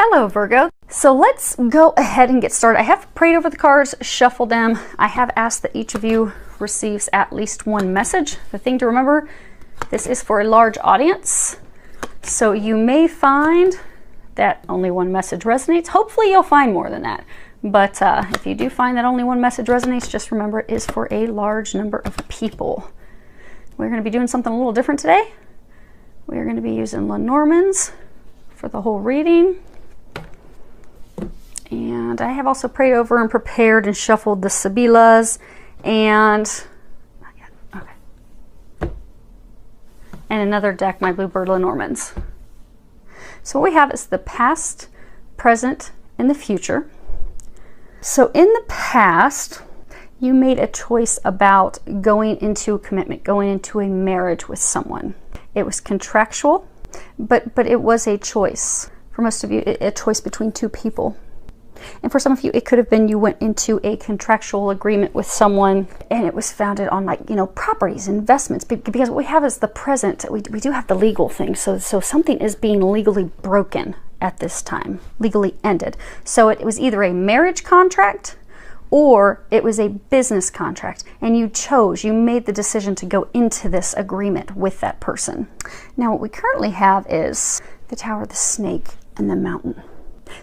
Hello, Virgo. So let's go ahead and get started. I have prayed over the cards, shuffled them. I have asked that each of you receives at least one message. The thing to remember, this is for a large audience. So you may find that only one message resonates. Hopefully you'll find more than that. But if you do find that only one message resonates, just remember it is for a large number of people. We're going to be doing something a little different today. We're going to be using Lenormands for the whole reading. And I have also prayed over and prepared and shuffled the Sibylas and another deck, my Bluebird Lenormands. So what we have is the past, present, and the future. So in the past, you made a choice about going into a commitment, going into a marriage with someone. It was contractual, but it was a choice. For most of you, a choice between two people. And for some of you, it could have been you went into a contractual agreement with someone and it was founded on, like, properties, investments. Because what we have is the present. We do have the legal thing. So something is being legally broken at this time, legally ended. So it was either a marriage contract or it was a business contract. And you made the decision to go into this agreement with that person. Now what we currently have is the Tower, the Snake, and the Mountain.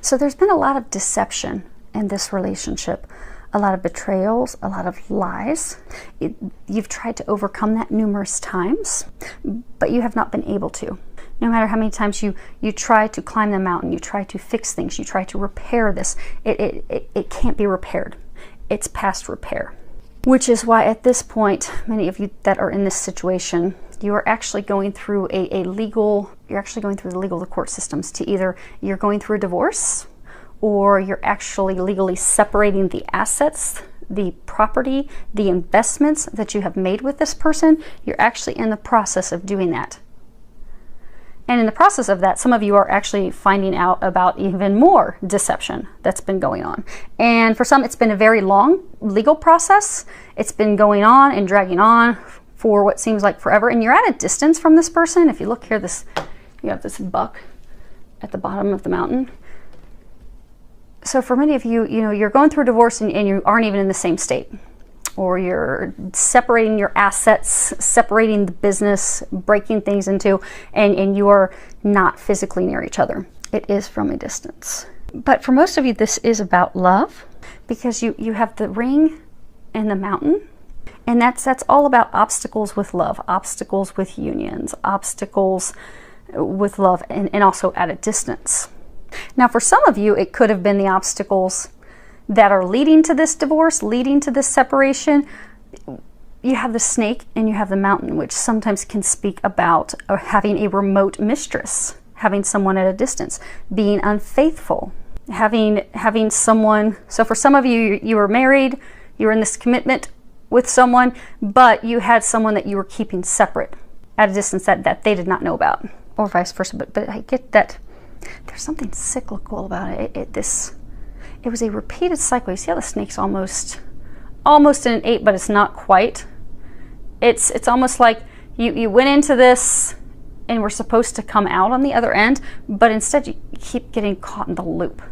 So there's been a lot of deception in this relationship, a lot of betrayals, a lot of lies. You've tried to overcome that numerous times, but you have not been able to. No matter how many times you try to climb the mountain, you try to fix things, you try to repair this, it can't be repaired. It's past repair. Which is why at this point, many of you that are in this situation, you are actually going through the legal court systems to either you're going through a divorce or you're actually legally separating the assets, the property, the investments that you have made with this person. You're actually in the process of doing that. And in the process of that, some of you are actually finding out about even more deception that's been going on. And for some, it's been a very long legal process. It's been going on and dragging on for what seems like forever. And you're at a distance from this person. If you look here, you have this buck at the bottom of the mountain. So for many of you, you're going through a divorce and you aren't even in the same state. Or you're separating your assets, separating the business, breaking things into, and you are not physically near each other. It is from a distance. But for most of you, this is about love, because you have the ring and the mountain, and that's all about obstacles with love, obstacles with unions, obstacles with love, and also at a distance. Now, for some of you, it could have been the obstacles that are leading to this divorce, leading to this separation. You have the snake and you have the mountain, which sometimes can speak about having a remote mistress, having someone at a distance, being unfaithful, having someone. So for some of you, you were married, you were in this commitment with someone, but you had someone that you were keeping separate at a distance that they did not know about, or vice versa. But I get that there's something cyclical about it. It was a repeated cycle. You see how the snake's almost in an 8, but it's not quite. It's almost like you went into this and were supposed to come out on the other end, but instead you keep getting caught in the loop.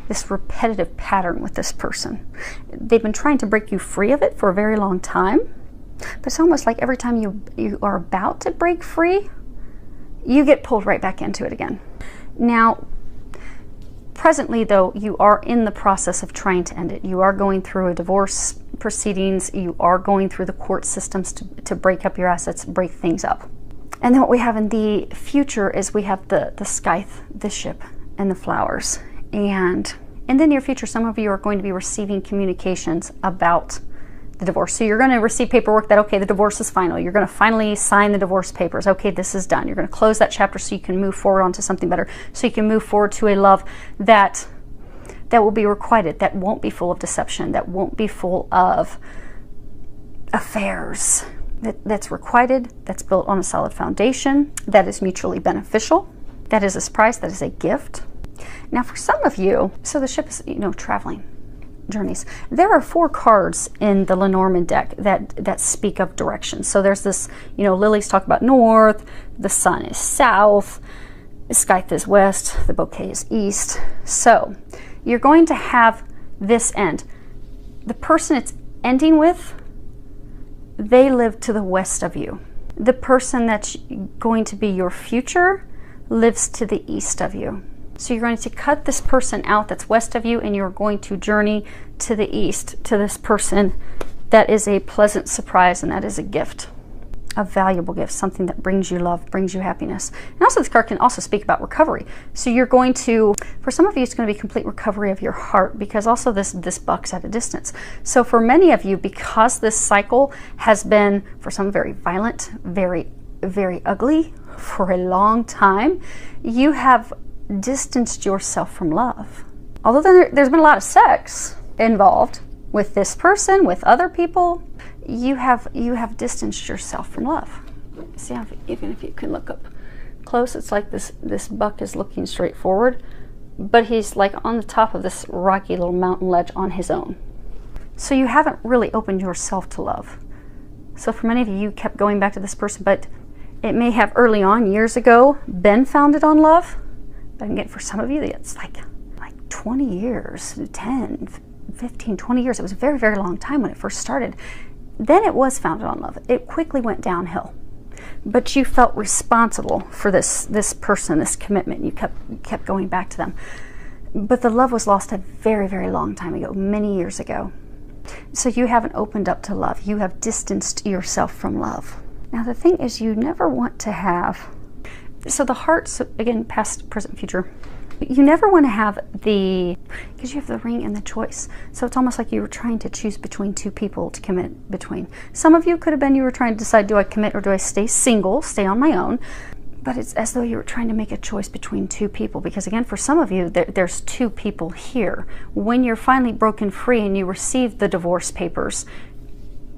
This repetitive pattern with this person. They've been trying to break you free of it for a very long time, but it's almost like every time you are about to break free, you get pulled right back into it again. Now, presently, though, you are in the process of trying to end it. You are going through a divorce proceedings. You are going through the court systems to break up your assets, break things up. And then what we have in the future is we have the scythe, the ship, and the flowers. And in the near future, some of you are going to be receiving communications about the divorce. So you're going to receive paperwork that, okay, the divorce is final. You're going to finally sign the divorce papers. Okay, this is done. You're going to close that chapter so you can move forward onto something better. So you can move forward to a love that will be requited, that won't be full of deception, that won't be full of affairs, that's requited, that's built on a solid foundation, that is mutually beneficial, that is a surprise, that is a gift. Now for some of you, so the ship is, traveling. Journeys. There are 4 cards in the Lenormand deck that speak of direction. So there's this, lilies talk about north, the sun is south, scythe is west, the bouquet is east. So you're going to have this end. The person it's ending with, they live to the west of you. The person that's going to be your future lives to the east of you. So you're going to cut this person out that's west of you, and you're going to journey to the east to this person that is a pleasant surprise, and that is a gift, a valuable gift, something that brings you love, brings you happiness. And also this card can also speak about recovery. So you're going to, for some of you, it's going to be complete recovery of your heart, because also this buck's at a distance. So for many of you, because this cycle has been, for some, very violent, very, very ugly for a long time, you have distanced yourself from love. Although there's been a lot of sex involved with this person, with other people, you have distanced yourself from love. See how, even if you can look up close, it's like this buck is looking straight forward, but he's like on the top of this rocky little mountain ledge on his own. So you haven't really opened yourself to love. So for many of you, you kept going back to this person, but it may have early on, years ago, been founded on love. But again, for some of you, it's like 20 years, 10, 15, 20 years. It was a very, very long time when it first started. Then it was founded on love. It quickly went downhill. But you felt responsible for this person, this commitment. You kept going back to them. But the love was lost a very, very long time ago, many years ago. So you haven't opened up to love. You have distanced yourself from love. Now the thing is, you never want to have, so the hearts, again, past, present, future, you never want to have because you have the ring and the choice. So it's almost like you were trying to choose between two people to commit between. Some of you could have been, you were trying to decide, do I commit or do I stay single, stay on my own? But it's as though you were trying to make a choice between two people, because again, for some of you, there's two people here. When you're finally broken free and you receive the divorce papers,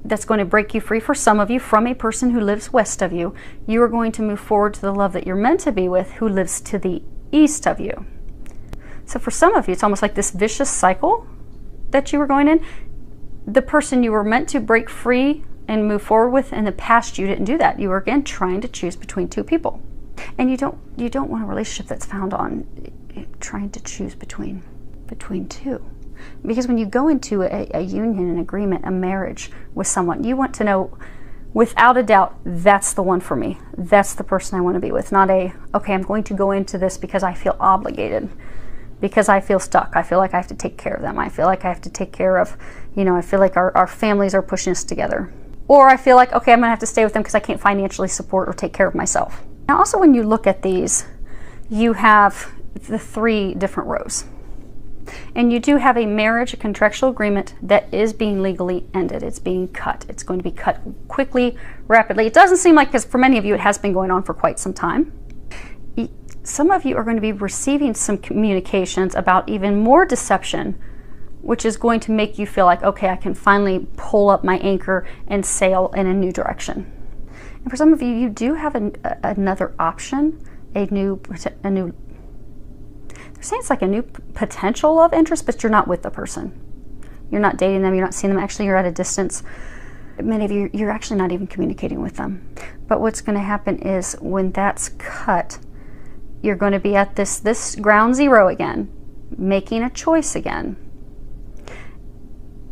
that's going to break you free, for some of you, from a person who lives west of you. You are going to move forward to the love that you're meant to be with, who lives to the east of you. So for some of you, it's almost like this vicious cycle that you were going in. The person you were meant to break free and move forward with in the past, you didn't do that. You were again trying to choose between two people. And you don't want a relationship that's found on trying to choose between two. Because when you go into a union, an agreement, a marriage with someone, you want to know without a doubt, that's the one for me. That's the person I want to be with. Not okay, I'm going to go into this because I feel obligated, because I feel stuck. I feel like I have to take care of them. I feel like I have to take care of, I feel like our families are pushing us together. Or I feel like, okay, I'm going to have to stay with them because I can't financially support or take care of myself. Now also, when you look at these, you have the three different rows. And you do have a marriage, a contractual agreement that is being legally ended. It's being cut. It's going to be cut quickly, rapidly. It doesn't seem like, because for many of you it has been going on for quite some time. Some of you are going to be receiving some communications about even more deception, which is going to make you feel like, okay, I can finally pull up my anchor and sail in a new direction. And for some of you, you do have another option, a new they're saying it's like a new potential love interest, but you're not with the person. You're not dating them, you're not seeing them. Actually, you're at a distance. Many of you, you're actually not even communicating with them. But what's going to happen is when that's cut, you're going to be at this ground zero again, making a choice again.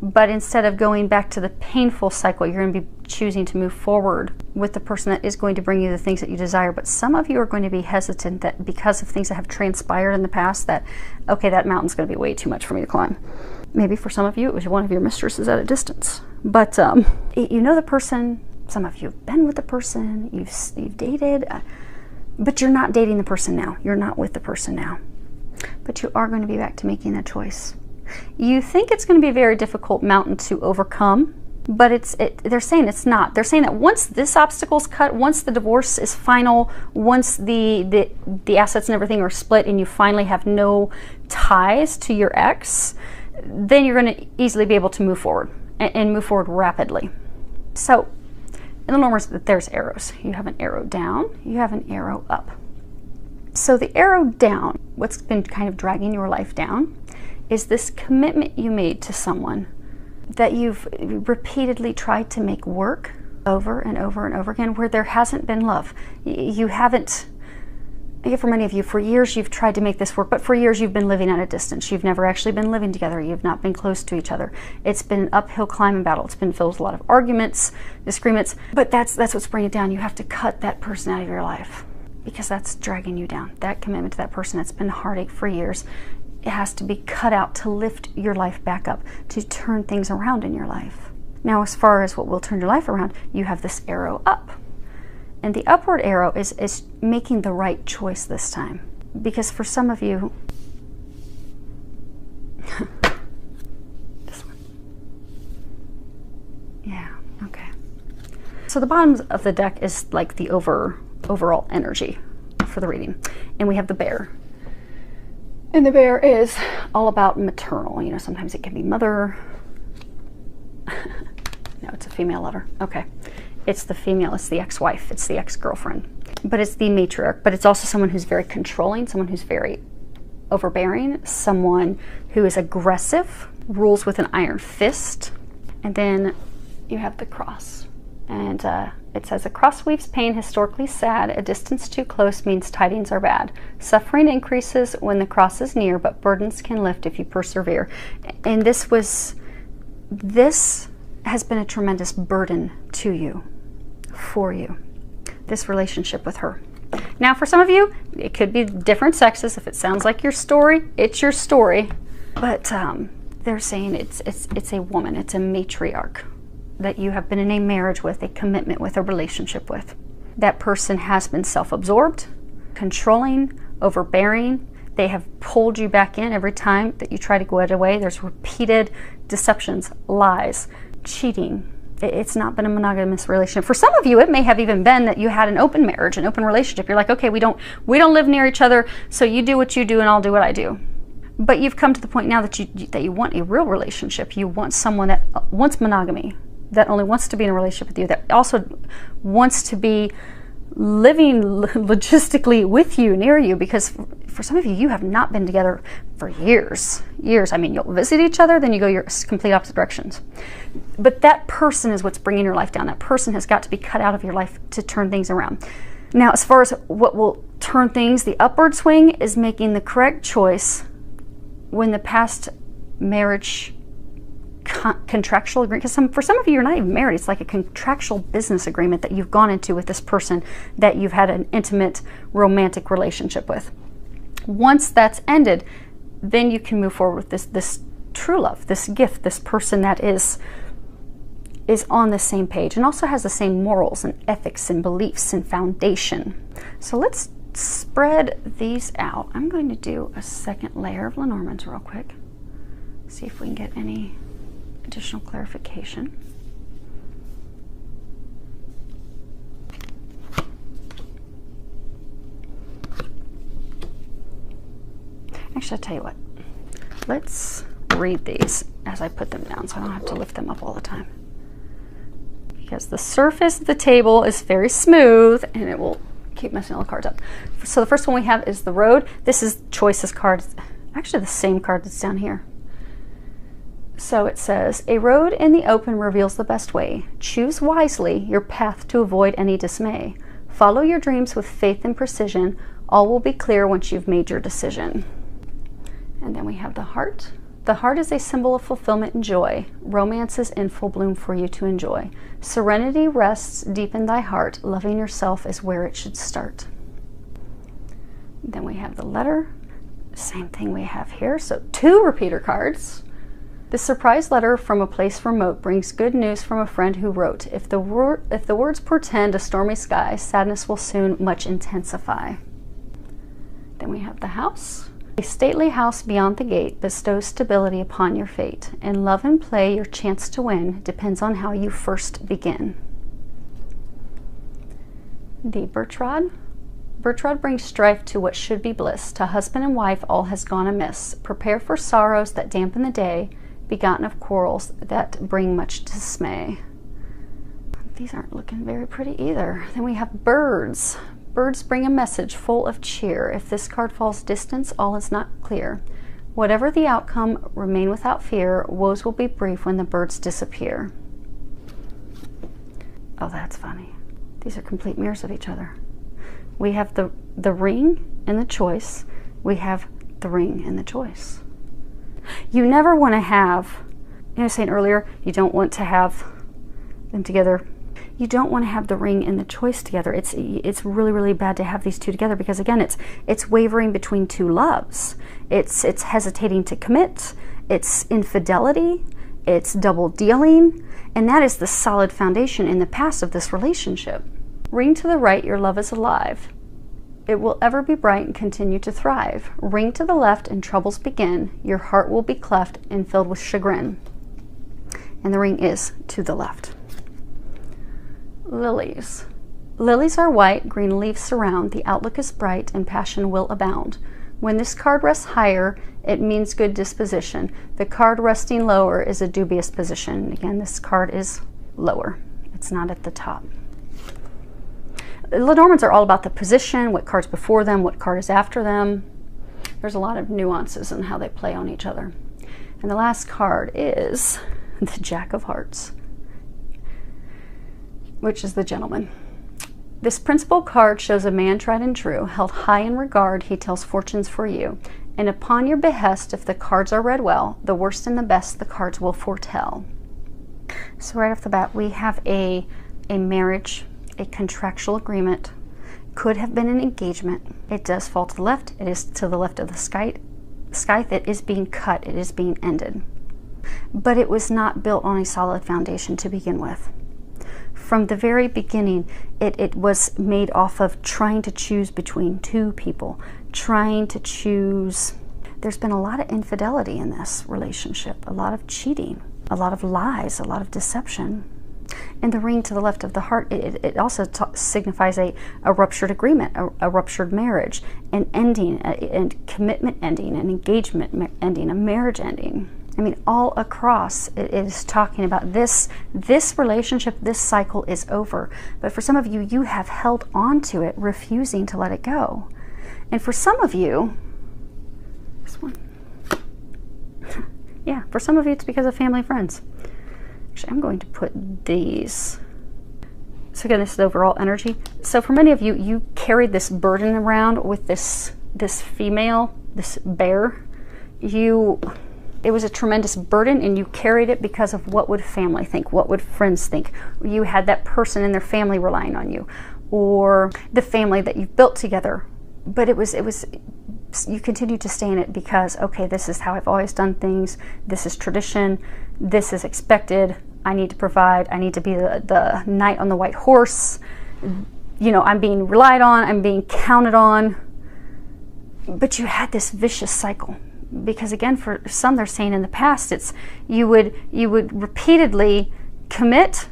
But instead of going back to the painful cycle, you're going to be choosing to move forward with the person that is going to bring you the things that you desire. But some of you are going to be hesitant that because of things that have transpired in the past, that, okay, that mountain's going to be way too much for me to climb. Maybe for some of you, it was one of your mistresses at a distance. But you know the person, some of you have been with the person, you've dated, but you're not dating the person now. You're not with the person now. But you are going to be back to making that choice. You think it's going to be a very difficult mountain to overcome, but they're saying it's not. They're saying that once this obstacle's cut, once the divorce is final, once the assets and everything are split and you finally have no ties to your ex, then you're going to easily be able to move forward and move forward rapidly. So in the Lenormand, there's arrows. You have an arrow down, you have an arrow up. So the arrow down, what's been kind of dragging your life down, is this commitment you made to someone that you've repeatedly tried to make work over and over and over again, where there hasn't been love. You haven't I get for many of you, for years you've tried to make this work, but for years you've been living at a distance. You've never actually been living together. You've not been close to each other. It's been an uphill climb and battle. It's been filled with a lot of arguments, disagreements, but that's what's bringing it down. You have to cut that person out of your life because that's dragging you down. That commitment to that person that's been heartache for years, it has to be cut out to lift your life back up, to turn things around in your life. Now, as far as what will turn your life around, you have this arrow up. And the upward arrow is making the right choice this time. Because for some of you, this one. Yeah, okay. So the bottom of the deck is like the overall energy for the reading. And we have the bear. And the bear is all about maternal. You know, sometimes it can be mother. No, it's a female lover. Okay. It's the female, it's the ex-wife, it's the ex-girlfriend. But it's the matriarch, but it's also someone who's very controlling, someone who's very overbearing, someone who is aggressive, rules with an iron fist. And then you have the cross. And it says, a cross weaves pain historically sad. A distance too close means tidings are bad. Suffering increases when the cross is near, but burdens can lift if you persevere. And this has been a tremendous burden to you, for you, this relationship with her. Now, for some of you, it could be different sexes. If it sounds like your story, it's your story. But they're saying it's a woman, it's a matriarch that you have been in a marriage with, a commitment with, a relationship with. That person has been self-absorbed, controlling, overbearing. They have pulled you back in every time that you try to get away. There's repeated deceptions, lies, cheating. It's not been a monogamous relationship. For some of you, it may have even been that you had an open marriage, an open relationship. You're like, okay, we don't live near each other, so you do what you do and I'll do what I do. But you've come to the point now that you want a real relationship. You want someone that wants monogamy, that only wants to be in a relationship with you, that also wants to be living logistically with you, near you, because for some of you, you have not been together for years. I mean, you'll visit each other, then you go your complete opposite directions. But that person is what's bringing your life down. That person has got to be cut out of your life to turn things around. Now, as far as what will turn things, the upward swing is making the correct choice when the past marriage contractual agreement, because for some of you, you're not even married. It's like a contractual business agreement that you've gone into with this person that you've had an intimate romantic relationship with. Once that's ended, then you can move forward with this true love, this gift, this person that is on the same page and also has the same morals and ethics and beliefs and foundation. So let's spread these out. I'm going to do a second layer of Lenormands real quick. See if we can get any additional clarification. Actually, I'll tell you what. Let's read these as I put them down so I don't have to lift them up all the time. Because the surface of the table is very smooth and it will keep messing all the cards up. So the first one we have is the road. This is choices card. Actually, the same card that's down here. So it says, a road in the open reveals the best way. Choose wisely your path to avoid any dismay. Follow your dreams with faith and precision. All will be clear once you've made your decision. And then we have the heart. The heart is a symbol of fulfillment and joy. Romance is in full bloom for you to enjoy. Serenity rests deep in thy heart. Loving yourself is where it should start. Then we have the letter. Same thing we have here. So 2 repeater cards. The surprise letter from a place remote brings good news from a friend who wrote. If the words portend a stormy sky, sadness will soon much intensify. Then we have the house. A stately house beyond the gate bestows stability upon your fate. In love and play, your chance to win depends on how you first begin. The birch rod. Birch rod brings strife to what should be bliss. To husband and wife, all has gone amiss. Prepare for sorrows that dampen the day, begotten of quarrels that bring much dismay. These aren't looking very pretty either. Then we have birds. Birds bring a message full of cheer. If this card falls distance, all is not clear. Whatever the outcome, remain without fear. Woes will be brief when the birds disappear. Oh, that's funny. These are complete mirrors of each other. We have the ring in the choice, we have the ring in the choice. You never want to have, I was saying earlier, you don't want to have them together. You don't want to have the ring and the choice together. It's really, really bad to have these two together, because again, it's wavering between two loves. It's hesitating to commit. It's infidelity. It's double dealing. And that is the solid foundation in the past of this relationship. Ring to the right, your love is alive. It will ever be bright and continue to thrive. Ring to the left and troubles begin. Your heart will be cleft and filled with chagrin. And the ring is to the left. Lilies. Lilies are white, green leaves surround. The outlook is bright and passion will abound. When this card rests higher, it means good disposition. The card resting lower is a dubious position. Again, this card is lower. It's not at the top. Lenormands are all about the position, what card's before them, what card is after them. There's a lot of nuances in how they play on each other. And the last card is the Jack of Hearts, which is the Gentleman. This principal card shows a man tried and true, held high in regard, he tells fortunes for you. And upon your behest, if the cards are read well, the worst and the best the cards will foretell. So right off the bat, we have a marriage, a contractual agreement, could have been an engagement. It does fall to the left. It is to the left of the scythe. It is being cut. It is being ended. But it was not built on a solid foundation to begin with. From the very beginning, it was made off of trying to choose between two people, trying to choose. There's been a lot of infidelity in this relationship, a lot of cheating, a lot of lies, a lot of deception. And the ring to the left of the heart, it also signifies a ruptured agreement, a ruptured marriage, an ending, and commitment ending, an engagement ending, a marriage ending. I mean, all across it is talking about this relationship, this cycle is over. But for some of you, you have held on to it, refusing to let it go. And for some of you, this one, yeah, for some of you, it's because of family friends. Actually, I'm going to put these. So again, this is overall energy. So for many of you, you carried this burden around with this female, this bear. It was a tremendous burden, and you carried it because of what would family think, what would friends think. You had that person in their family relying on you, or the family that you've built together. But it was you continued to stay in it because, okay, this is how I've always done things. This is tradition. This is expected. I need to provide. I need to be the knight on the white horse. You know, I'm being relied on. I'm being counted on. But you had this vicious cycle. Because again, for some, they're saying in the past, it's you would repeatedly commit,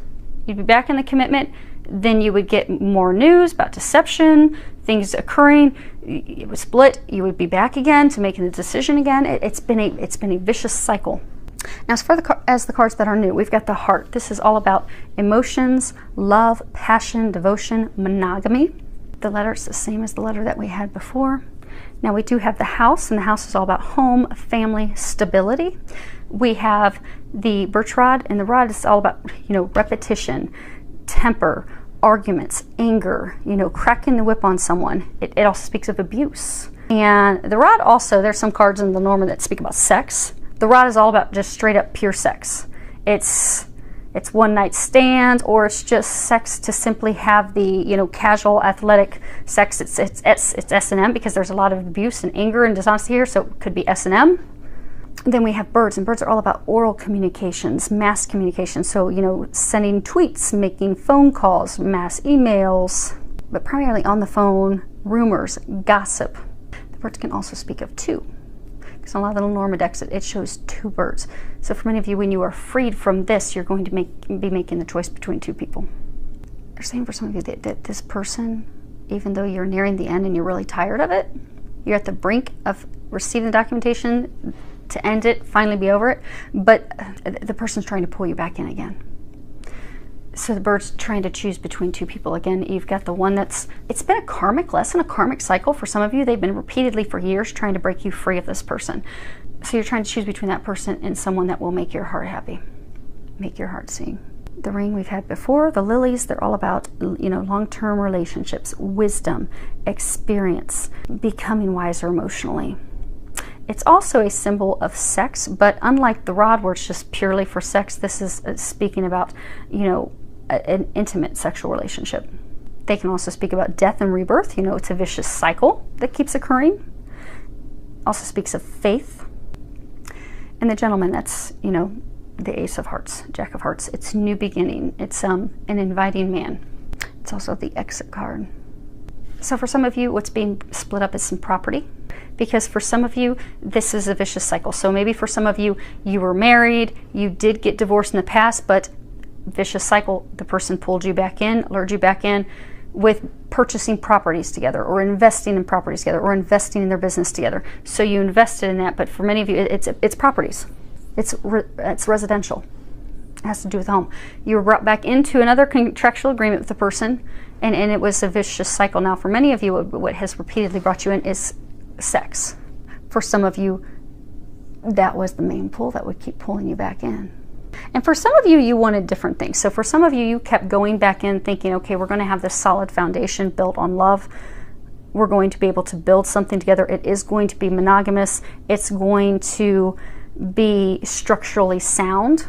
you'd be back in the commitment, then you would get more news about deception, things occurring, it would split, you would be back again to making the decision again. It's been a vicious cycle. Now, as the cards that are new, we've got the heart. This is all about emotions, love, passion, devotion, monogamy. The letter is the same as the letter that we had before. Now we do have the house, and the house is all about home, family, stability. We have the birch rod, and the rod is all about, you know, repetition, temper, arguments, anger, you know, cracking the whip on someone. It also speaks of abuse. And the rod also, there's some cards in Lenormand that speak about sex. The rod is all about just straight up pure sex. It's one night stands, or it's just sex to simply have the, you know, casual athletic sex. It's S&M, because there's a lot of abuse and anger and dishonesty here, so it could be S&M. Then we have birds, and birds are all about oral communications, mass communication. So, you know, sending tweets, making phone calls, mass emails, but primarily on the phone, rumors, gossip. The birds can also speak of two. Because a lot of the Lenormand decks, it shows two birds. So for many of you, when you are freed from this, you're going to be making the choice between two people. They're saying for some of you that this person, even though you're nearing the end and you're really tired of it, you're at the brink of receiving the documentation to end it, finally be over it, but the person's trying to pull you back in again. So the bird's trying to choose between two people. Again, you've got the one it's been a karmic lesson, a karmic cycle for some of you. They've been repeatedly for years trying to break you free of this person. So you're trying to choose between that person and someone that will make your heart happy, make your heart sing. The ring we've had before, the lilies, they're all about, long-term relationships, wisdom, experience, becoming wiser emotionally. It's also a symbol of sex, but unlike the rod where it's just purely for sex, this is speaking about, an intimate sexual relationship. They can also speak about death and rebirth. It's a vicious cycle that keeps occurring. Also speaks of faith. And the gentleman, that's, the Ace of Hearts, Jack of Hearts. It's new beginning. It's an inviting man. It's also the exit card. So for some of you, what's being split up is some property. Because for some of you, this is a vicious cycle. So maybe for some of you, you were married, you did get divorced in the past, but vicious cycle, the person pulled you back in, lured you back in with purchasing properties together, or investing in properties together, or investing in their business together. So you invested in that, but for many of you, it's properties. It's residential. It has to do with home. You were brought back into another contractual agreement with the person, and it was a vicious cycle. Now, for many of you, what has repeatedly brought you in is sex. For some of you, that was the main pull that would keep pulling you back in. And for some of you, you wanted different things. So for some of you, you kept going back in thinking, okay, we're going to have this solid foundation built on love. We're going to be able to build something together. It is going to be monogamous. It's going to be structurally sound.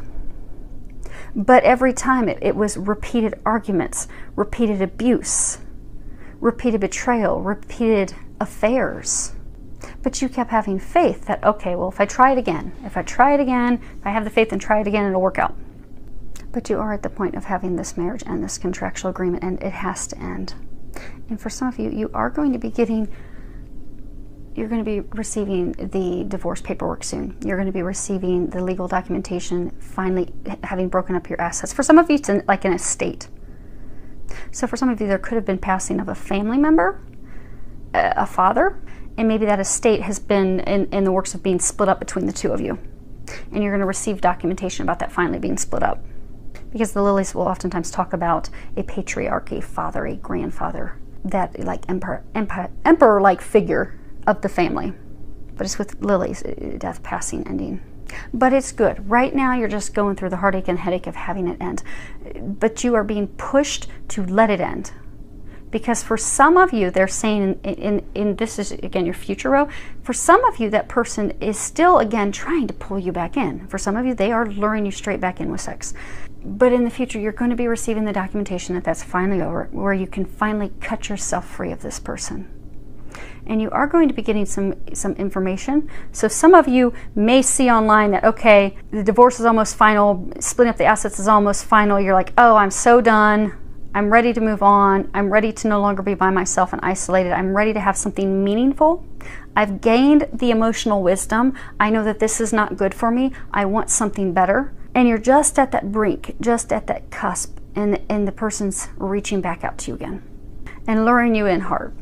But every time it was repeated arguments, repeated abuse, repeated betrayal, repeated affairs. But you kept having faith that, okay, well, if I try it again, if I have the faith and try it again, it'll work out. But you are at the point of having this marriage and this contractual agreement, and it has to end. And for some of you, you are going to be you're going to be receiving the divorce paperwork soon. You're going to be receiving the legal documentation, finally having broken up your assets. For some of you, it's like an estate. So for some of you, there could have been passing of a family member, a father, and maybe that estate has been in the works of being split up between the two of you. And you're going to receive documentation about that finally being split up. Because the lilies will oftentimes talk about a patriarch, a father, a grandfather, that like emperor-like figure of the family. But it's with lilies, death, passing, ending. But it's good. Right now, you're just going through the heartache and headache of having it end. But you are being pushed to let it end. Because for some of you, they're saying, in this is, again, your future row, for some of you, that person is still, again, trying to pull you back in. For some of you, they are luring you straight back in with sex. But in the future, you're going to be receiving the documentation that that's finally over, where you can finally cut yourself free of this person. And you are going to be getting some information. So some of you may see online that, okay, the divorce is almost final, splitting up the assets is almost final. You're like, oh, I'm so done. I'm ready to move on. I'm ready to no longer be by myself and isolated. I'm ready to have something meaningful. I've gained the emotional wisdom. I know that this is not good for me. I want something better. And you're just at that brink, just at that cusp, and the person's reaching back out to you again and luring you in hard,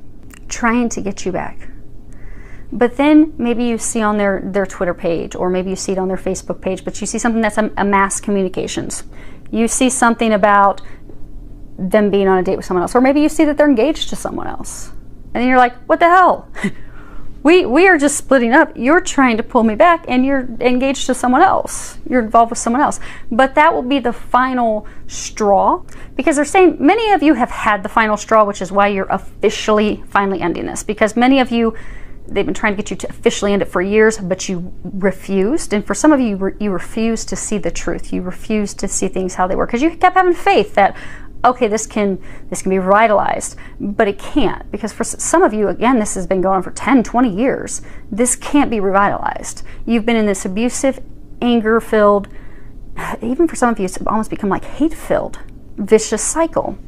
trying to get you back. But then maybe you see on their Twitter page, or maybe you see it on their Facebook page, but you see something that's a mass communications. You see something about them being on a date with someone else, or maybe you see that they're engaged to someone else, and then you're like, what the hell? we are just splitting up. You're trying to pull me back, and you're engaged to someone else. You're involved with someone else. But that will be the final straw, because they're saying many of you have had the final straw, which is why you're officially finally ending this, because many of you, they've been trying to get you to officially end it for years, but you refused. And for some of you, you refused to see the truth. You refused to see things how they were, because you kept having faith that, okay, this can be revitalized, but it can't, because for some of you, again, this has been going on for 10, 20 years. This can't be revitalized. You've been in this abusive, anger-filled, even for some of you, it's almost become like hate-filled, vicious cycle.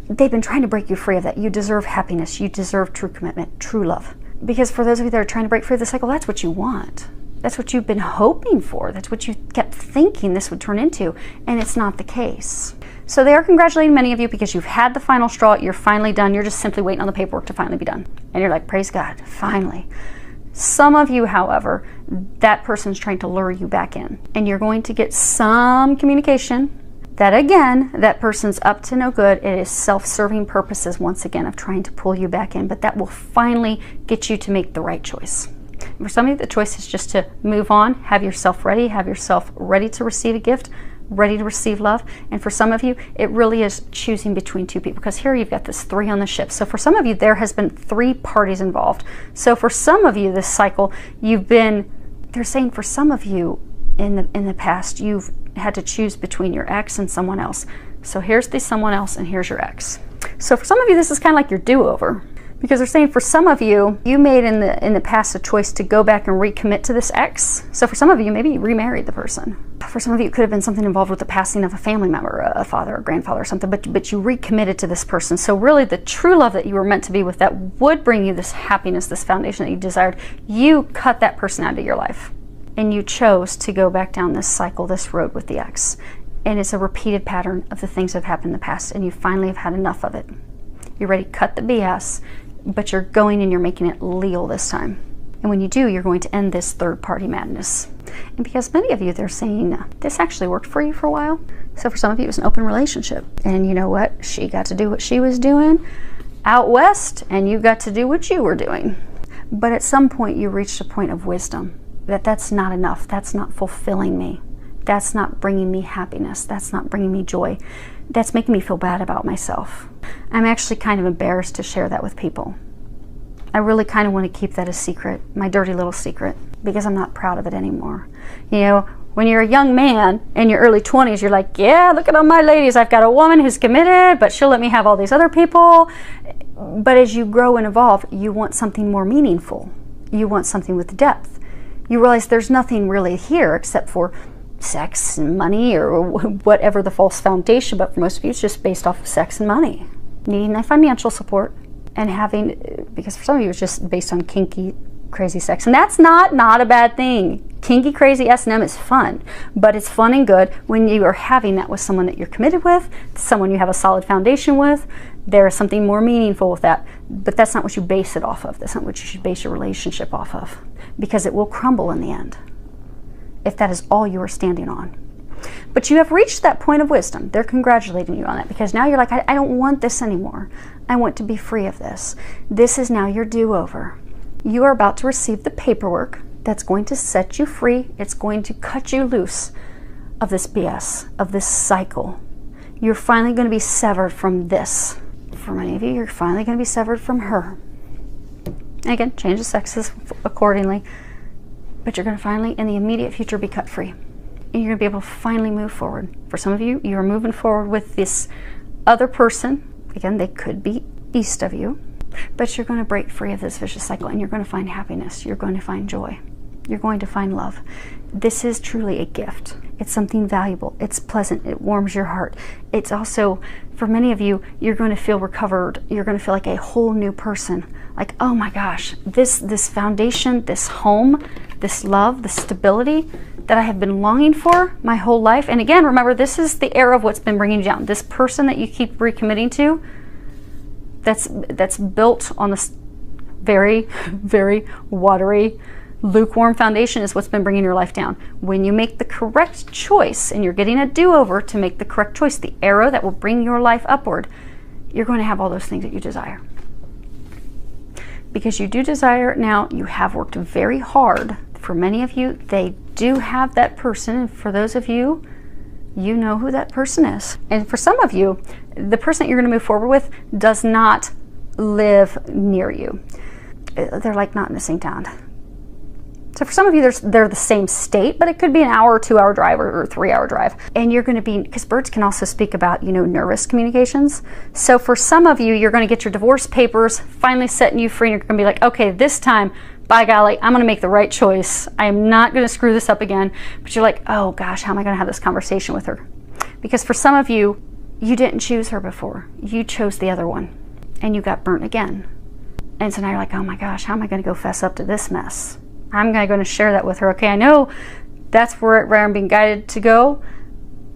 They've been trying to break you free of that. You deserve happiness. You deserve true commitment, true love. Because for those of you that are trying to break free of the cycle, that's what you want. That's what you've been hoping for. That's what you kept thinking this would turn into, and it's not the case. So they are congratulating many of you because you've had the final straw. You're finally done. You're just simply waiting on the paperwork to finally be done. And you're like, praise God, finally. Some of you, however, that person's trying to lure you back in. And you're going to get some communication that, again, that person's up to no good. It is self-serving purposes, once again, of trying to pull you back in. But that will finally get you to make the right choice. For some of you, the choice is just to move on, have yourself ready to receive a gift, ready to receive love. And for some of you, it really is choosing between two people, because here you've got this 3 on the ship. So for some of you, there has been 3 parties involved. So for some of you, this cycle, they're saying for some of you in the past, you've had to choose between your ex and someone else. So here's the someone else and here's your ex. So for some of you, this is kind of like your do-over, because they're saying for some of you, you made in the past a choice to go back and recommit to this ex. So for some of you, maybe you remarried the person. For some of you, it could have been something involved with the passing of a family member, a father or grandfather or something, but you recommitted to this person. So really the true love that you were meant to be with, that would bring you this happiness, this foundation that you desired, you cut that person out of your life. And you chose to go back down this cycle, this road with the ex. And it's a repeated pattern of the things that have happened in the past, and you finally have had enough of it. You're ready to cut the BS, but you're going and you're making it legal this time. And when you do, you're going to end this third-party madness. And because many of you, they're saying, this actually worked for you for a while. So for some of you, it was an open relationship. And you know what? She got to do what she was doing out west, and you got to do what you were doing. But at some point, you reached a point of wisdom. That's not enough. That's not fulfilling me. That's not bringing me happiness. That's not bringing me joy. That's making me feel bad about myself. I'm actually kind of embarrassed to share that with people. I really kind of want to keep that a secret, my dirty little secret, because I'm not proud of it anymore. You know, when you're a young man in your early 20s, you're like, yeah, look at all my ladies. I've got a woman who's committed, but she'll let me have all these other people. But as you grow and evolve, you want something more meaningful. You want something with depth. You realize there's nothing really here except for sex and money, or whatever the false foundation, but for most of you, it's just based off of sex and money. Needing that financial support and having, because for some of you, it's just based on kinky, crazy sex. And that's not a bad thing. Kinky, crazy S&M is fun, but it's fun and good when you are having that with someone that you're committed with, someone you have a solid foundation with. There is something more meaningful with that, but that's not what you base it off of. That's not what you should base your relationship off of, because it will crumble in the end if that is all you are standing on. But you have reached that point of wisdom. They're congratulating you on that, because now you're like, I don't want this anymore. I want to be free of this. This is now your do-over. You are about to receive the paperwork that's going to set you free. It's going to cut you loose of this BS, of this cycle. You're finally going to be severed from this. For many of you, you're finally going to be severed from her. And again, change the sexes accordingly. But you're going to finally, in the immediate future, be cut free. And you're going to be able to finally move forward. For some of you, you're moving forward with this other person. Again, they could be east of you. But you're going to break free of this vicious cycle, and you're going to find happiness. You're going to find joy. You're going to find love. This is truly a gift. It's something valuable. It's pleasant. It warms your heart. It's also, for many of you, you're going to feel recovered. You're going to feel like a whole new person. Like, oh my gosh, this foundation, this home, this love, this stability that I have been longing for my whole life. And again, remember, this is the era of what's been bringing you down. This person that you keep recommitting to, that's built on this very, very watery, lukewarm foundation, is what's been bringing your life down. When you make the correct choice, and you're getting a do-over to make the correct choice, the arrow that will bring your life upward, you're going to have all those things that you desire. Because you do desire it now. You have worked very hard. For many of you, they do have that person. And for those of you, you know who that person is. And for some of you, the person that you're going to move forward with does not live near you. They're like not in the same town. So for some of you, they're the same state, but it could be an hour or 2 hour drive or 3 hour drive. And you're going to be, because birds can also speak about, nervous communications. So for some of you, you're going to get your divorce papers finally setting you free, and you're going to be like, okay, this time, by golly, I'm going to make the right choice. I am not going to screw this up again. But you're like, oh gosh, how am I going to have this conversation with her? Because for some of you, you didn't choose her before. You chose the other one, and you got burnt again. And so now you're like, oh my gosh, how am I going to go fess up to this mess? I'm going to share that with her. Okay, I know that's where I'm being guided to go.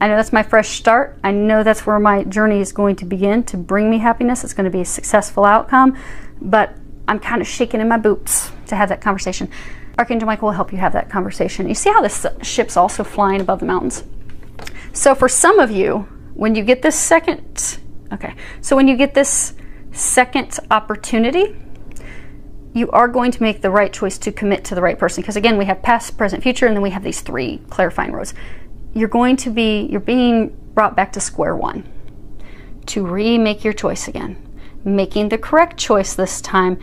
I know that's my fresh start. I know that's where my journey is going to begin to bring me happiness. It's going to be a successful outcome, but I'm kind of shaking in my boots to have that conversation. Archangel Michael will help you have that conversation. You see how this ship's also flying above the mountains? So for some of you, when you get this second opportunity, you are going to make the right choice to commit to the right person. Because again, we have past, present, future, and then we have these 3 clarifying roads. you're being brought back to square one to remake your choice again, making the correct choice this time.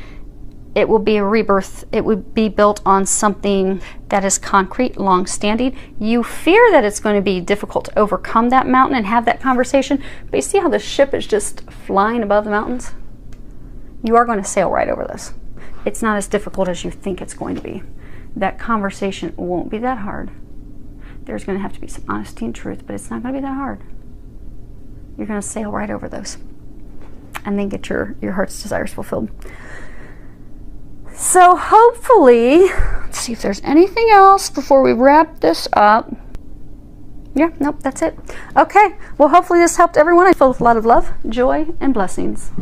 It will be a rebirth. It would be built on something that is concrete, long-standing. You fear that it's going to be difficult to overcome that mountain and have that conversation, but you see how the ship is just flying above the mountains? You are going to sail right over this. It's not as difficult as you think it's going to be. That conversation won't be that hard. There's going to have to be some honesty and truth, but it's not going to be that hard. You're going to sail right over those and then get your heart's desires fulfilled. So hopefully, let's see if there's anything else before we wrap this up. Yeah, nope, that's it. Okay, well, hopefully this helped everyone. I feel with a lot of love, joy, and blessings.